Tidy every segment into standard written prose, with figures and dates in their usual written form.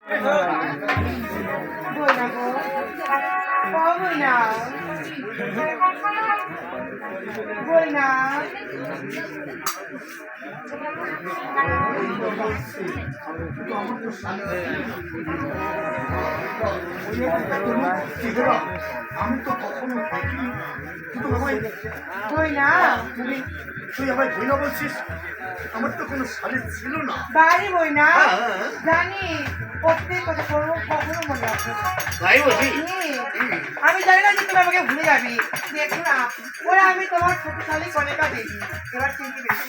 আমি তো কখনো দেখিনি, কিন্তু বই না তুই আমায় বই না বলছিস? আমার তো কোনো শালিক ছিল না। বাড়ি বই না জানি, প্রত্যেক কথা কখনো মনে রাখো। তাই বলি? আমি জানি না যে তুমি আমাকে ভুলে যাবি। দেখো না, ওরা আমি তোমার ছোট শালিক কনেকা দেবী। এবার চিনতে পেরেছি?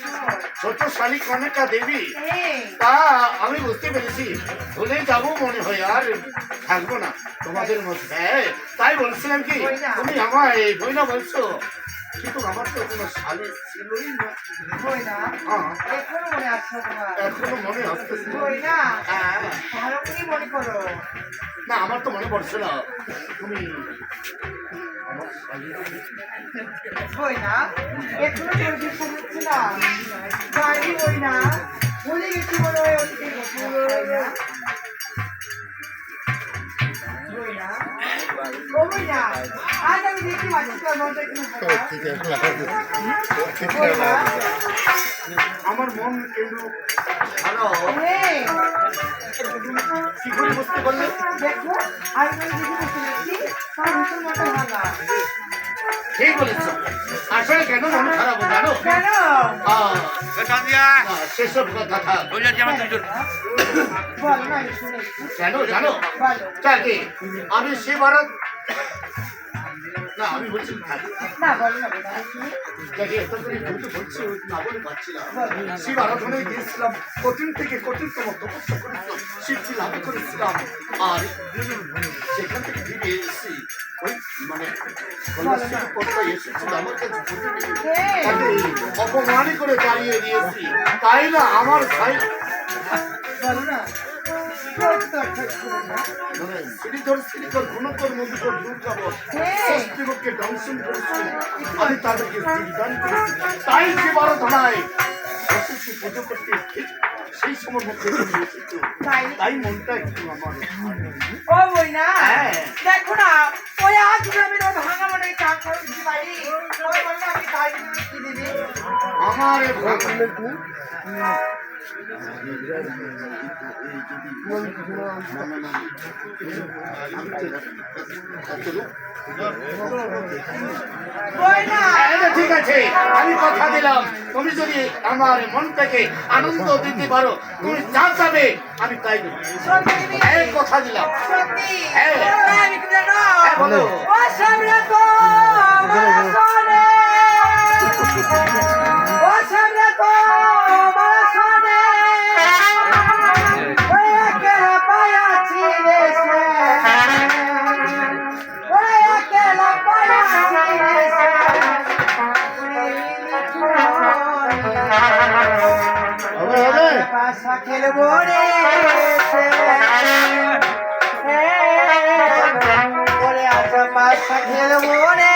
ছোট শালিক কনেকা দেবী? তা আমি বুঝতে পেরেছি, ভুলে যাবো মনে হয়, আর থাকবো না তোমাদের মধ্যে। তাই বলছিলাম কি, তুমি আমায় বই না বলছো, কিন্তু আমার তো কোনো শালিক ছিলই না। বই না এখনো মনে আসছে তোমার? এখনো মনে আসতেছে। বই না ভালো করে মনে করো। না, আমার তো মনে পড়ছে না। তুমি আমার শালিক বই না এখনো তোর বিশ্বাস হচ্ছে না? বাড়ি বই না ভুলে গেছি মনে হয় অতীতের কথা। বই না ও বই না আজ আমি দেখতে পাচ্ছি তোর মনটা একটু আমার মন কিন্তু কি করে বুঝতে পারলে? দেখো আমি দেখে বুঝতে পারছি তার ভীষণ মনটা ভাঙা। ঠিক বলেছো। আসলে কেন মন খারাপ জানো? কেন? সেসব কথা থাক। বলো না শুনে। কেন জানো? চাকি আমি শিবরাত না, আমি বলছি না বলো না এত করে কিন্তু বলছি না বলে পাচ্ছি না। শিব আরাধনায় গিয়েছিলাম, কঠিন থেকে কঠিনতম তপস্যা করেছিলাম, শিবকে লাভ করেছিলাম, আর সেখান থেকে ফিরে এসেছি। ওই মানে কোথায় এসেছিল আমার কাছে তাকে অপমানি করে দাঁড়িয়ে দিয়েছি, তাই না? আমার ভাই বলো না শ্রীধর গুণকর মধুকর দুর্গাবর ষষ্ঠীকে দংশন করেছি, আমি তাদেরকে দান করেছি। তাই যে বড় ধনায় সরস্বতী পুজো করতে ঠিক সেই সময় মধ্যে তাই মনটা একটু আমার ও বই না দেখো না ওই আজ আমি ভাঙা মনে চা খাওয়া দিতে পারি। ওই বললো আমি তাই কি দিবি আমার ঠিক আছে, আমি কথা দিলাম, তুমি যদি আমার মন থেকে আনন্দ দিতে পারো, তুমি যা চাবে আমি তাই দেবো। কথা দিলাম। বলো খেলবো রে আচ্ছা পাশা খেলবো রে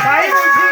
তাই বুঝি?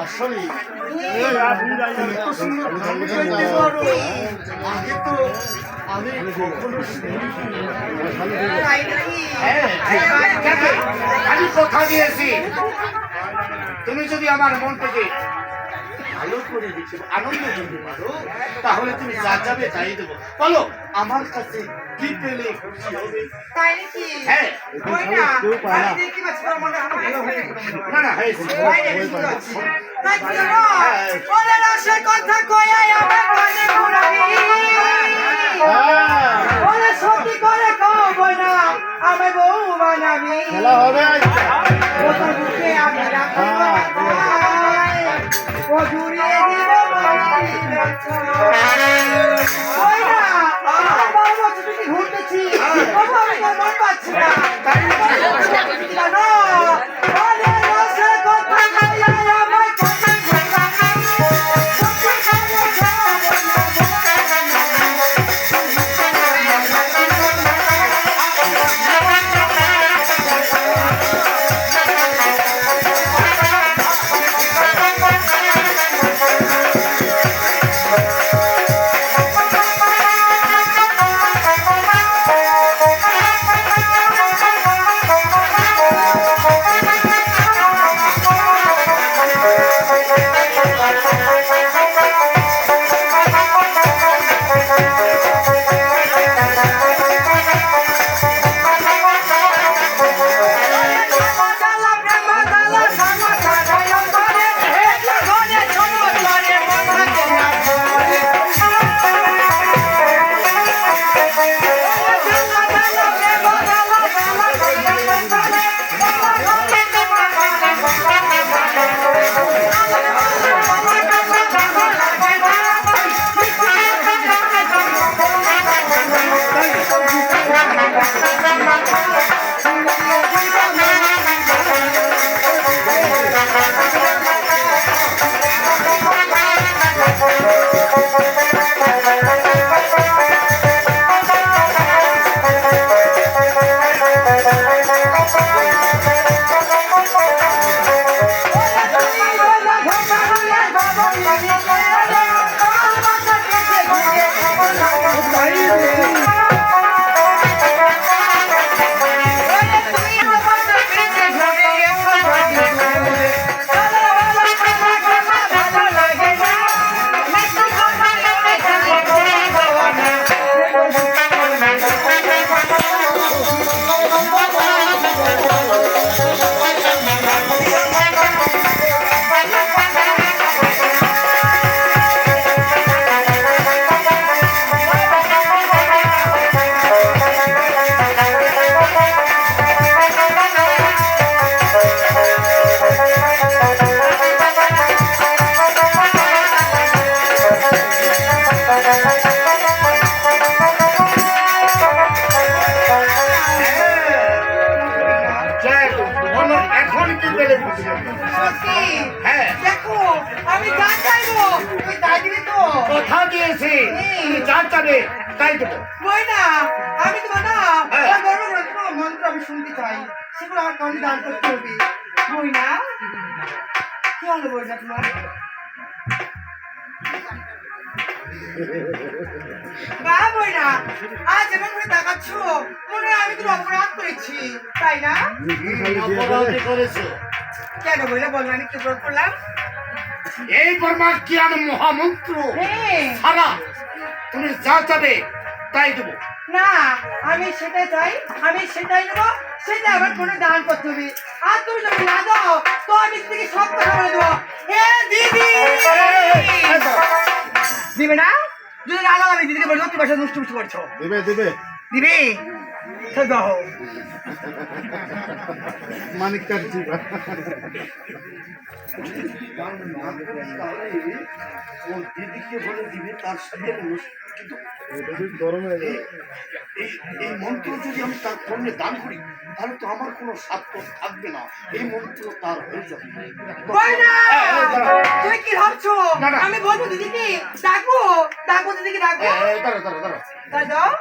আসলে এত সুন্দর গান গাইতে পারো, আগে তো আমি কখনো শুনিনি। দেখো, আমি কথা দিয়েছি তুমি যদি আমার মনটাকে ভালো করে দিতে আনন্দ করতে পারো, তাহলে তুমি যা যাবে তাই দেবো। বলো আমার কাছে কি পেলে খুশি হবে? তাই নাকি? হ্যাঁ। ওই না, আমি দেখতে পাচ্ছি তোর মনটা আমার ভালো হয়ে গেছে। না না হয়েছে। তাই নাকি কি হচ্ছে? তাই কি হলো? ওরে রসে কথা কয়াই আমার কানে ঘুরাবি। ওরে সত্যি করে কব না, আমি বউ বানাবি। ওটা বুকে আমি রাখবো না ভাই। ও জুড়িয়ে দিব বলি বাচ্চা। ওই না, আমার বউ বছর থেকে ঘুরতেছি। ও আমি তোর মন পাচ্ছি না। জানো, ওরে রসে কথা কয়াই আমার কানে ঘুরাবি। সত্যি করে কব না, গেলে বুঝে যাবে। সত্যি হ্যাঁ। দেখো আমি যা চাইবো তুমি তাই দিবে তো কথা দিয়েছি তুমি যা চাবে তাই দেবো। বই না আমি তোমার না হ্যাঁ। বড় বড় কোনো মন্ত্র আমি শুনতে চাই সেগুলো আমার কানে দান করতে হবে বই না কি হলো বই না তোমার বা বই না আজ এমন করে দেখাচ্ছ মনে হয় আমি কোনো অপরাধ করেছি তাই না অপরাধী করেছো। কেন বই না বলবো আমি কি অপরাধ করলাম এই ব্রহ্মাজ্ঞান মহামন্ত্র হ্যাঁ সারা তুমি যা চাবে তাই দেবো। না আমি সেটাই চাই আমি সেটাই নেবো সেটা আমার কোনো দান করতে হবে আর তুমি যদি না দাও তো আমি থেকে সব কথা বলে দেবো হে দিদি দিবে না যদি না দাও আমি দিদিকে বলবো তোমার সাথে দুষ্টু মুষ্টু করছো দিবে দিবে দিবি তো দাও মানিক কার দিবা ও দিদিকে বলে দিবে তার সাথে কিন্তু এটা খুব গরম হয়ে যাবে এই মন্ত্র যদি আমি তার কর্ণে দান করি তাহলে তো আমার কোনো স্বার্থ থাকবে না। এই মন্ত্র তার হয়ে যাবে। কই না দাঁড়াও। তুই কি ভাবছো না, না। আমি বলবো দিদিকে ডাকবো ডাকবো দিদিকে ডাকবো দাঁড়া। তাই দাও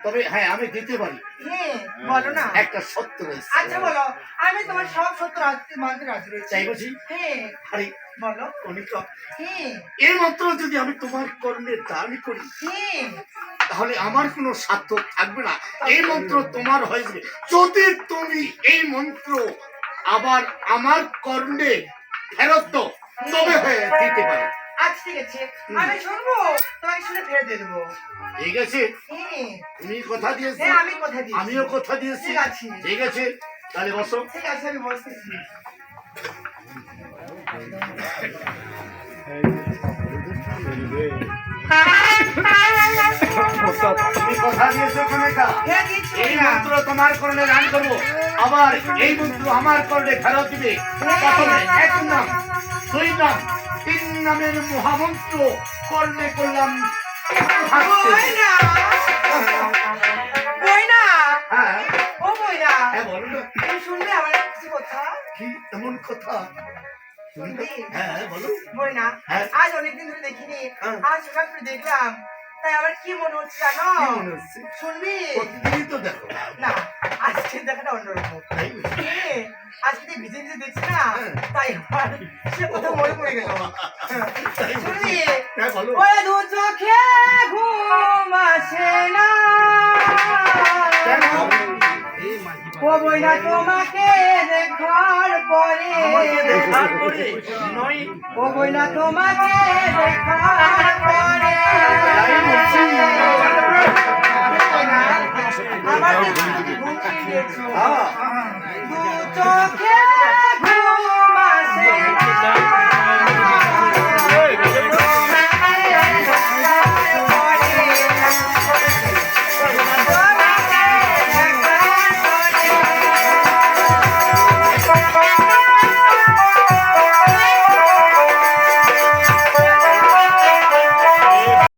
তবে হ্যাঁ আমি দিতে পারি। হ্যাঁ বলো না একটা সত্য রয়েছে। আচ্ছা বলো আমি তোমার সব সত্য মানতে রাজি রয়েছি চাই বলছি হ্যাঁ আরে বলো কণিকা হ্যাঁ এই মন্ত্র যদি আমি তোমার কর্ণে দান করি হ্যাঁ তাহলে আমার কোনো স্বার্থ থাকবে না। এই মন্ত্র তোমার হয়ে যাবে। যদি তুমি এই মন্ত্র আবার আমার কর্ণে ফেরত দাও তবে হয়ে দিতে পারো। আচ্ছা ঠিক আছে আমি শুনবো তোমাকে শুনে ফেরত দিয়ে দেবো ঠিক আছে হ্যাঁ তুমি কথা দিয়েছো হ্যাঁ আমি কথা দিই আমিও কথা দিয়েছি। ঠিক আছে। ঠিক আছে তাহলে বসো। ঠিক আছে আমি বসতেছি তুমি কথা দিয়েছো কণিকা হ্যাঁ দিচ্ছি এই না মন্ত্র তোমার কর্ণে দান করবো আবার এই মন্ত্র আমার কর্ণে ফেরত দিবে। প্রথমে এক নাম দুই নাম তিন নামের মহামন্ত্র কর্ণে করলাম বই না বই না হ্যাঁ ও বই না হ্যাঁ বলো না তুমি শুনবে আমার কিছু কথা কি এমন কথা শুনবি হ্যাঁ বলো বই না হ্যাঁ। আজ অনেকদিন ধরে দেখিনি হ্যাঁ। আজ হঠাৎ করে দেখলাম তাই আমার কি মনে হচ্ছে জানো কি মনে হচ্ছে? শুনবি প্রতিদিনই তো দেখো না আজকে দেখাটা অন্যরকম তাই বুঝি? আজকে যে ভিজে ভিজে দেখছি না হ্যাঁ। তাই আমার সে কথা মনে পড়ে গেল তাই বুঝি? শুনবি হ্যাঁ বলো ওই দু চোখে ঘুম আসে না কেন? ও বই না তোমাকে দেখার পরে আমাকে দেখার পরে নয় ও বই না তোমাকে দেখার পরে তাই বলছি। আমার ঘুম দিয়েছো হ্যাঁ দু চোখে